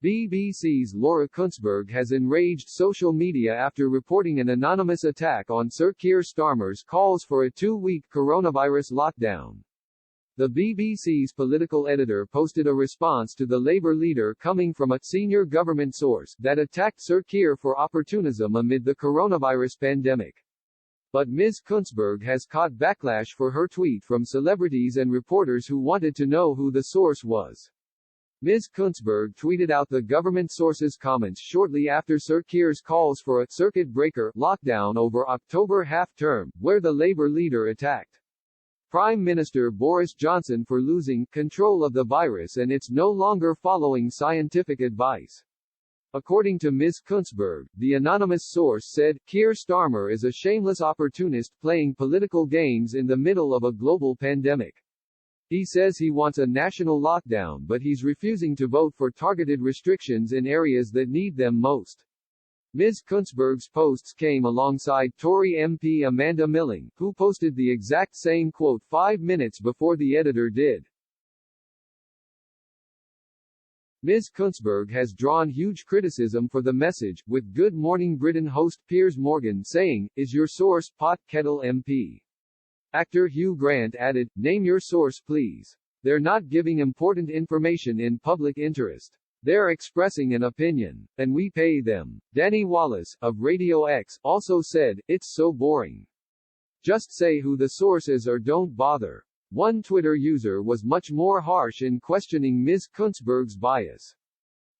BBC's Laura Kuenssberg has enraged social media after reporting an anonymous attack on Sir Keir Starmer's calls for a 2-week coronavirus lockdown. The BBC's political editor posted a response to the Labour leader coming from a senior government source that attacked Sir Keir for opportunism amid the coronavirus pandemic. But Ms. Kuenssberg has caught backlash for her tweet from celebrities and reporters who wanted to know who the source was. Ms. Kuenssberg tweeted out the government source's comments shortly after Sir Keir's calls for a circuit breaker lockdown over October half-term, where the Labour leader attacked Prime Minister Boris Johnson for losing control of the virus and it's no longer following scientific advice. According to Ms. Kuenssberg, the anonymous source said, Keir Starmer is a shameless opportunist playing political games in the middle of a global pandemic. He says he wants a national lockdown but he's refusing to vote for targeted restrictions in areas that need them most. Ms. Kuenssberg's posts came alongside Tory MP Amanda Milling, who posted the exact same quote 5 minutes before the editor did. Ms. Kuenssberg has drawn huge criticism for the message, with Good Morning Britain host Piers Morgan saying, "Is your source Pot Kettle MP?" Actor Hugh Grant added, "Name your source please. They're not giving important information in public interest. They're expressing an opinion. And we pay them." Danny Wallace, of Radio X, also said, "It's so boring. Just say who the source is or don't bother." One Twitter user was much more harsh in questioning Ms. Kuenssberg's bias.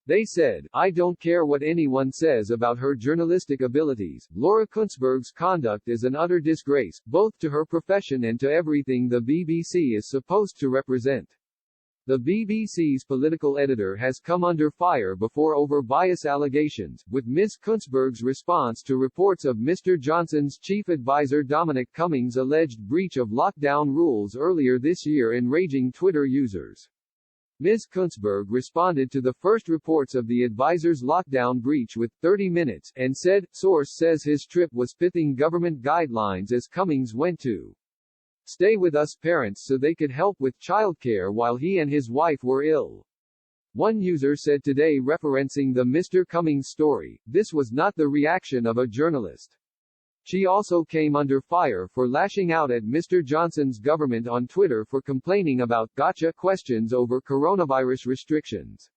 They said, "I don't care what anyone says about her journalistic abilities, Laura Kuenssberg's conduct is an utter disgrace, both to her profession and to everything the BBC is supposed to represent." The BBC's political editor has come under fire before over bias allegations, with Ms. Kuenssberg's response to reports of Mr. Johnson's chief advisor Dominic Cummings' alleged breach of lockdown rules earlier this year enraging Twitter users. Ms. Kuenssberg responded to the first reports of the advisor's lockdown breach with 30 minutes, and said, "Source says his trip was fitting government guidelines as Cummings went to stay with us parents so they could help with childcare while he and his wife were ill." One user said today, referencing the Mr. Cummings story, "This was not the reaction of a journalist." She also came under fire for lashing out at Mr. Johnson's government on Twitter for complaining about gotcha questions over coronavirus restrictions.